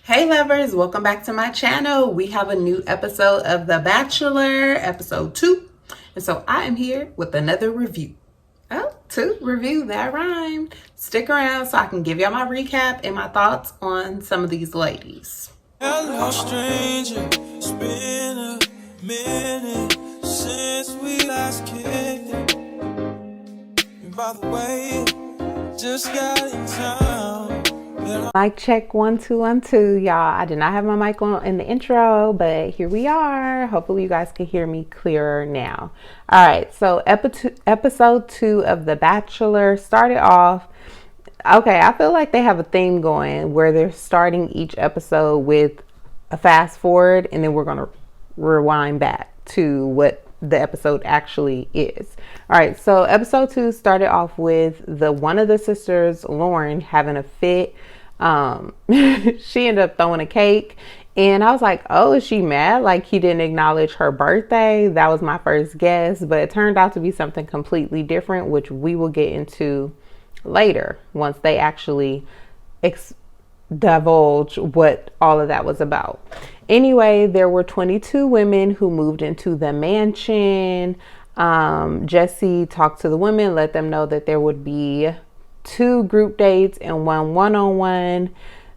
Hey lovers, welcome back to my channel. We have a new episode of The Bachelor, episode 2. And so I am here with another review. Oh, 2 review, that rhymed. Stick around so I can give y'all my recap and my thoughts on some of these ladies. Hello stranger, it's been a minute since we last kicked it. And by the way, just got in town. Mic check 1 2 1 2, y'all. I did not have my mic on in the intro, but here we are. Hopefully you guys can hear me clearer now. All right, so episode 2 of The Bachelor started off. Okay, I feel like they have a theme going where they're starting each episode with a fast forward, and then we're gonna rewind back to what the episode actually is. All right, so episode 2 started off with one of the sisters, Lauren, having a fit. She ended up throwing a cake, and I was like, oh, is she mad like he didn't acknowledge her birthday? That was my first guess, but it turned out to be something completely different, which we will get into later once they actually divulge what all of that was about. Anyway, there were 22 women who moved into the mansion. Jesse talked to the women, let them know that there would be 2 group dates and 1 one-on-one.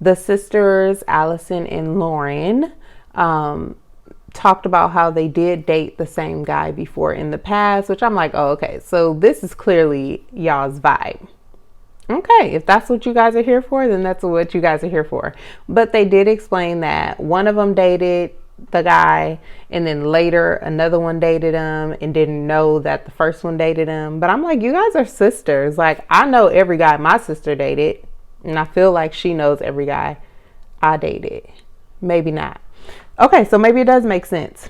The sisters, Allison and Lauren, talked about how they did date the same guy before in the past, which I'm like, oh, okay, so this is clearly y'all's vibe. Okay, if that's what you guys are here for, then that's what you guys are here for. But they did explain that one of them dated the guy, and then later another one dated him and didn't know that the first one dated him. But I'm like, you guys are sisters. Like, I know every guy my sister dated, and I feel like she knows every guy I dated. Maybe not. Okay, so maybe it does make sense.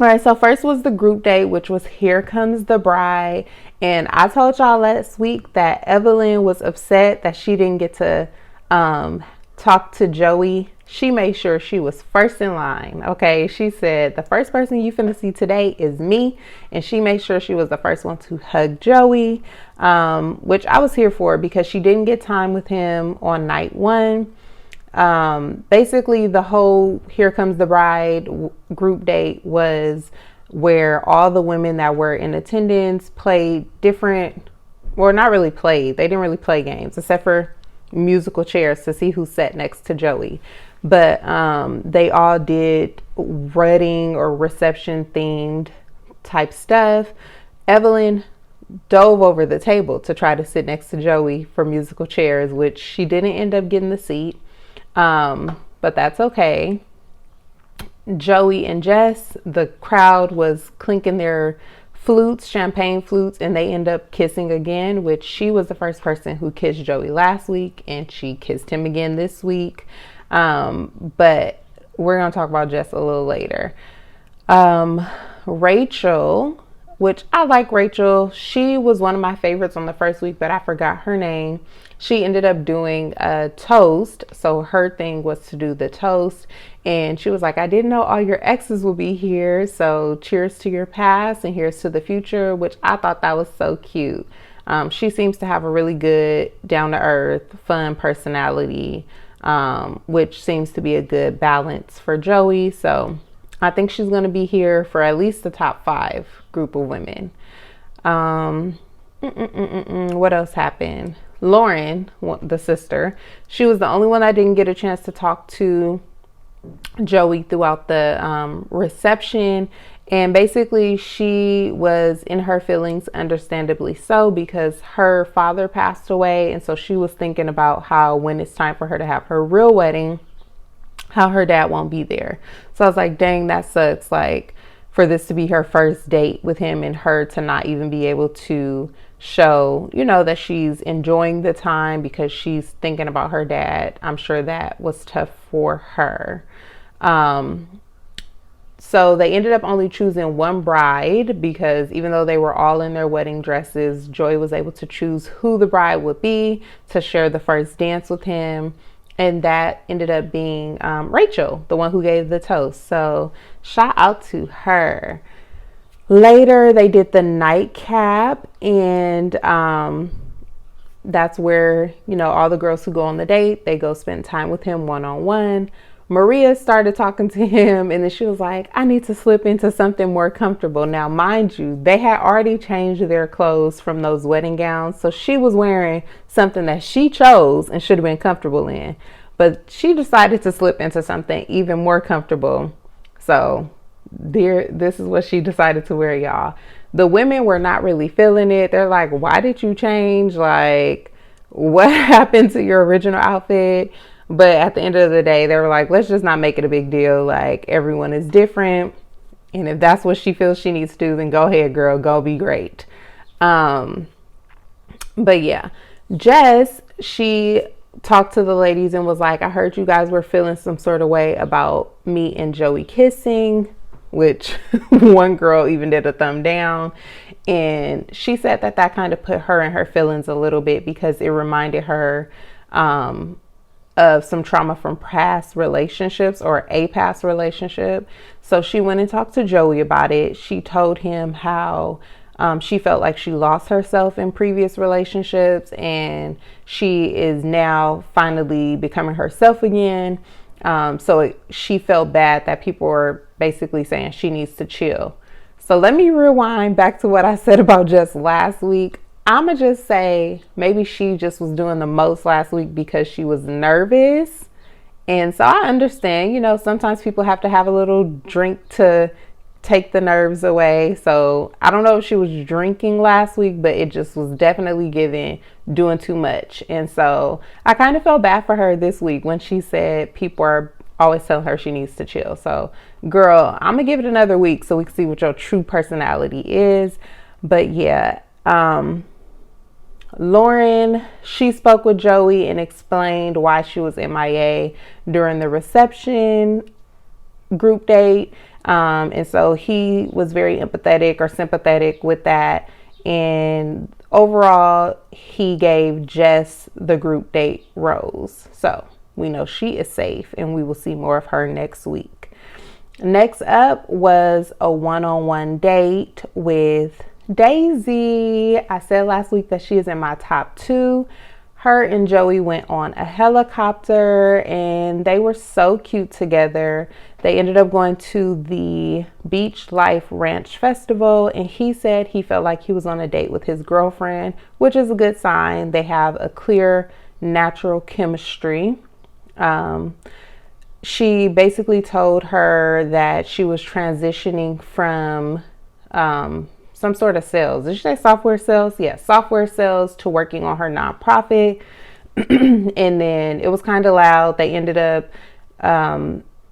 All right, so first was the group date, which was Here Comes the Bride. And I told y'all last week that Evelyn was upset that she didn't get to talk to Joey. She made sure she was first in line. Okay, she said, the first person you finna see today is me. And she made sure she was the first one to hug Joey, which I was here for because she didn't get time with him on night 1. Basically the whole Here Comes the Bride group date was where all the women that were in attendance played different, or not really played, they didn't really play games except for musical chairs to see who sat next to Joey. But they all did wedding or reception themed type stuff. Evelyn dove over the table to try to sit next to Joey for musical chairs, which she didn't end up getting the seat. But that's okay. Joey and Jess, the crowd was clinking their flutes, champagne flutes, and they end up kissing again, which she was the first person who kissed Joey last week, and she kissed him again this week. But we're going to talk about Jess a little later. Rachel, which I like Rachel. She was one of my favorites on the first week, but I forgot her name. She ended up doing a toast. So her thing was to do the toast. And she was like, I didn't know all your exes would be here. So cheers to your past and here's to the future, which I thought that was so cute. She seems to have a really good, down-to-earth, fun personality, which seems to be a good balance for Joey. So I think she's going to be here for at least the top 5 group of women. What else happened? Lauren, the sister, she was the only one that didn't get a chance to talk to Joey throughout the reception. And basically she was in her feelings, understandably so, because her father passed away. And so she was thinking about how when it's time for her to have her real wedding, how her dad won't be there. So I was like, dang, that sucks. Like, for this to be her first date with him and her to not even be able to show, you know, that she's enjoying the time because she's thinking about her dad. I'm sure that was tough for her. So they ended up only choosing one bride because even though they were all in their wedding dresses, Joy was able to choose who the bride would be to share the first dance with him. And that ended up being Rachel, the one who gave the toast. So shout out to her. Later, they did the nightcap, and That's where, all the girls who go on the date, they go spend time with him one-on-one. Maria started talking to him, and then she was like, I need to slip into something more comfortable. Now, mind you, they had already changed their clothes from those wedding gowns. So she was wearing something that she chose and should have been comfortable in. But she decided to slip into something even more comfortable. So this is what she decided to wear, y'all. The women were not really feeling it. They're like, why did you change? Like, what happened to your original outfit? But at the end of the day, they were like, let's just not make it a big deal. Like, everyone is different. And if that's what she feels she needs to do, then go ahead, girl, go be great. But yeah, Jess, she talked to the ladies and was like, I heard you guys were feeling some sort of way about me and Joey kissing, which one girl even did a thumb down. And she said that kind of put her in her feelings a little bit because it reminded her, of some trauma from past relationships or a past relationship. So she went and talked to Joey about it. She told him how she felt like she lost herself in previous relationships and she is now finally becoming herself again. She felt bad that people were basically saying she needs to chill. So let me rewind back to what I said about just last week. I'ma just say maybe she just was doing the most last week because she was nervous. And so I understand, sometimes people have to have a little drink to take the nerves away. So I don't know if she was drinking last week, but it just was definitely giving doing too much. And so I kind of felt bad for her this week when she said people are always telling her she needs to chill. So girl, I'm gonna give it another week so we can see what your true personality is. But yeah, Lauren, she spoke with Joey and explained why she was MIA during the reception group date. And so he was very empathetic or sympathetic with that. And overall, he gave Jess the group date rose. So we know she is safe and we will see more of her next week. Next up was a one-on-one date with Daisy. I said last week that she is in my top 2. Her and Joey went on a helicopter and they were so cute together. They ended up going to the Beach Life Ranch Festival and he said he felt like he was on a date with his girlfriend, which is a good sign. They have a clear, natural chemistry. She basically told her that she was transitioning from some sort of sales. Did she say software sales? Yeah, software sales to working on her nonprofit. And then it was kind of loud. They ended up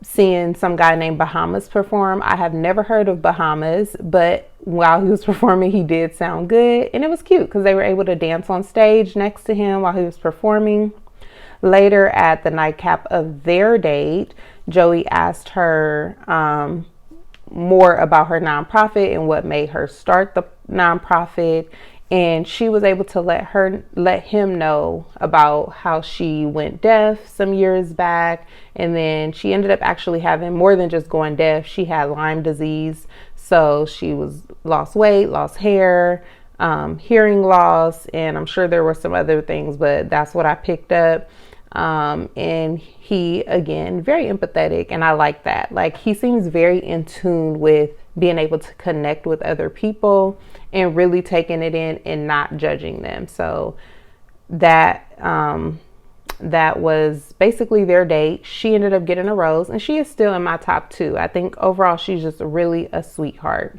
seeing some guy named Bahamas perform. I have never heard of Bahamas, but while he was performing, he did sound good. And it was cute because they were able to dance on stage next to him while he was performing. Later at the nightcap of their date, Joey asked her more about her nonprofit and what made her start the nonprofit. And she was able to let him know about how she went deaf some years back. And then she ended up actually having more than just going deaf. She had Lyme disease. So she lost weight, lost hair, hearing loss. And I'm sure there were some other things, but that's what I picked up. And he, again, very empathetic. And I like that. Like, he seems very in tune with being able to connect with other people and really taking it in and not judging them. So that was basically their date. She ended up getting a rose and she is still in my top 2. I think overall she's just really a sweetheart.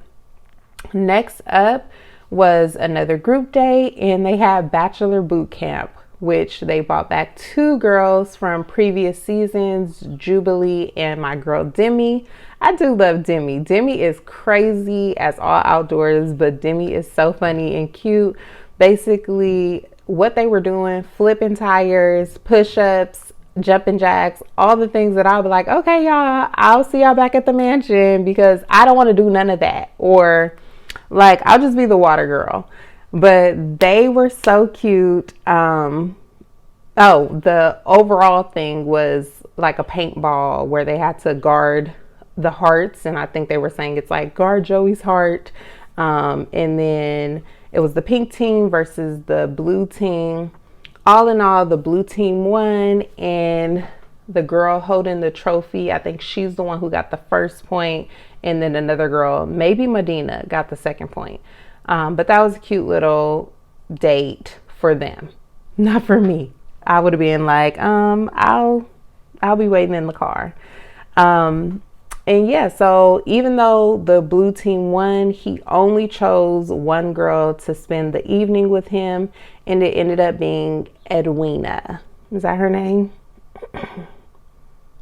Next up was another group date and they had Bachelor boot camp, which they brought back 2 girls from previous seasons, Jubilee and my girl Demi. I do love Demi. Demi is crazy as all outdoors, but Demi is so funny and cute. Basically, what they were doing, flipping tires, push-ups, jumping jacks, all the things that I'll be like, okay, y'all, I'll see y'all back at the mansion because I don't want to do none of that. Or like, I'll just be the water girl. But they were so cute. The overall thing was like a paintball where they had to guard the hearts. And I think they were saying it's like guard Joey's heart. And then it was the pink team versus the blue team. All in all, the blue team won, and the girl holding the trophy, I think she's the one who got the first point, and then another girl, maybe Medina, got the second point. But that was a cute little date for them, not for me. I would have been like, I'll be waiting in the car. And yeah, so even though the blue team won, he only chose one girl to spend the evening with him, and it ended up being Edwina. Is that her name?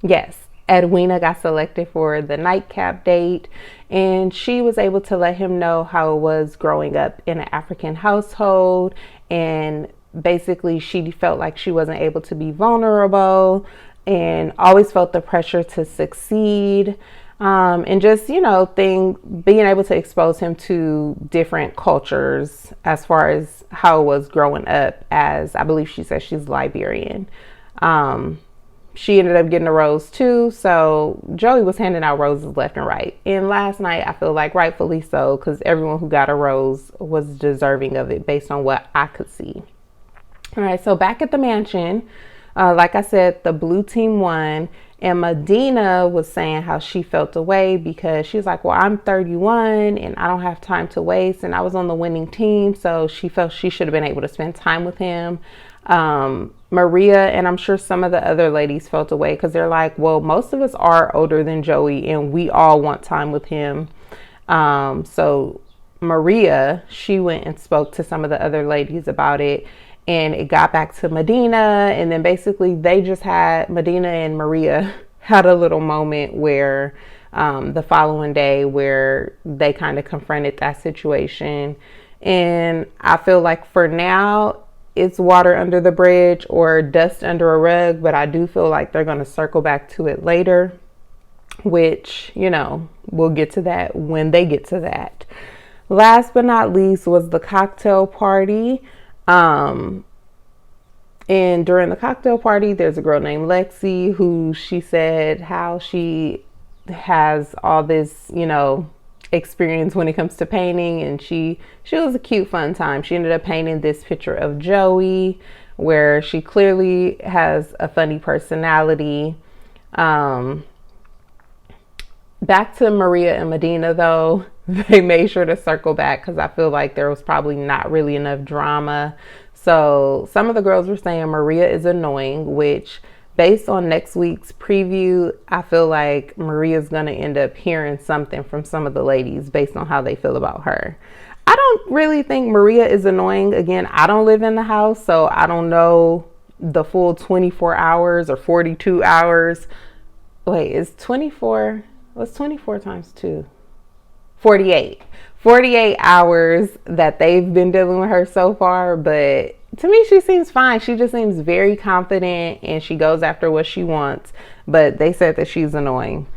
Yes, Edwina got selected for the nightcap date, and she was able to let him know how it was growing up in an African household, and basically she felt like she wasn't able to be vulnerable and always felt the pressure to succeed. And just, being able to expose him to different cultures as far as how it was growing up, as I believe she said she's Liberian. She ended up getting a rose too. So Joey was handing out roses left and right. And last night, I feel like rightfully so, because everyone who got a rose was deserving of it based on what I could see. All right, so back at the mansion, like I said, the blue team won, and Medina was saying how she felt away because she was like, well, I'm 31 and I don't have time to waste, and I was on the winning team, so she felt she should have been able to spend time with him. Maria and I'm sure some of the other ladies felt away because they're like, well, most of us are older than Joey and we all want time with him. So Maria, she went and spoke to some of the other ladies about it, and it got back to Medina, and then basically they just had, Medina and Maria had a little moment where the following day where they kind of confronted that situation. And I feel like for now it's water under the bridge or dust under a rug, but I do feel like they're going to circle back to it later, which, we'll get to that when they get to that. Last but not least was the cocktail party. And during the cocktail party, there's a girl named Lexi who she said how she has all this, experience when it comes to painting, and she was a cute fun time. She ended up painting this picture of Joey where she clearly has a funny personality. Back to Maria and Medina though, they made sure to circle back because I feel like there was probably not really enough drama. So some of the girls were saying Maria is annoying, which based on next week's preview, I feel like Maria's going to end up hearing something from some of the ladies based on how they feel about her. I don't really think Maria is annoying. Again, I don't live in the house, so I don't know the full 24 hours or 42 hours. Wait, is 24? What's 24 times 2? 48. 48 hours that they've been dealing with her so far, but to me, she seems fine. She just seems very confident and she goes after what she wants, but they said that she's annoying.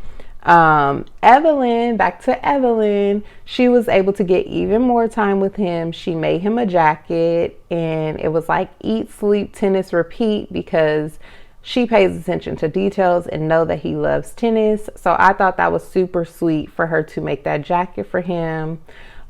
Evelyn, back to Evelyn, she was able to get even more time with him. She made him a jacket, and it was like eat, sleep, tennis, repeat, because she pays attention to details and know that he loves tennis. So I thought that was super sweet for her to make that jacket for him.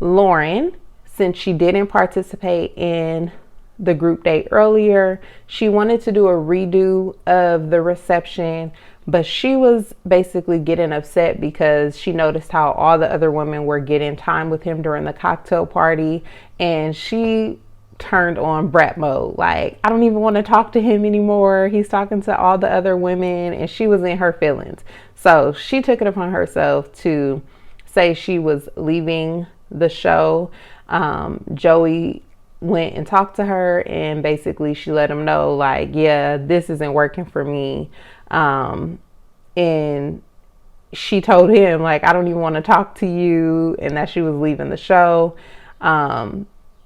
Lauren, since she didn't participate in the group date earlier, she wanted to do a redo of the reception, but she was basically getting upset because she noticed how all the other women were getting time with him during the cocktail party, and she turned on brat mode. Like, I don't even want to talk to him anymore. He's talking to all the other women, and she was in her feelings. So she took it upon herself to say she was leaving the show. Joey went and talked to her, and basically she let him know, like, yeah, this isn't working for me. And she told him, like, I don't even want to talk to you, and that she was leaving the show.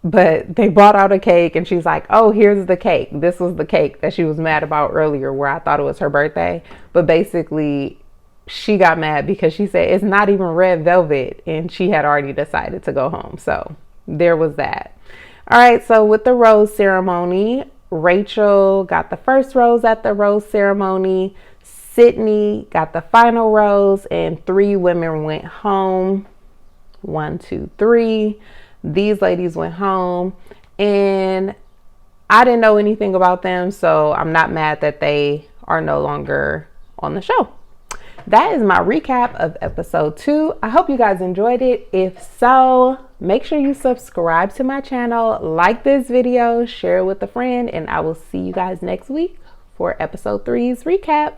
But they brought out a cake, and she's like, oh, here's the cake. This was the cake that she was mad about earlier, where I thought it was her birthday. But basically, she got mad because she said it's not even red velvet, and she had already decided to go home. So there was that. All right, so with the rose ceremony, Rachel got the first rose at the rose ceremony. Sydney got the final rose, and 3 women went home. 1, 2, 3. These ladies went home, and I didn't know anything about them, so I'm not mad that they are no longer on the show. That is my recap of episode 2. I hope you guys enjoyed it. If so, make sure you subscribe to my channel, like this video, share it with a friend, and I will see you guys next week for episode 3's recap.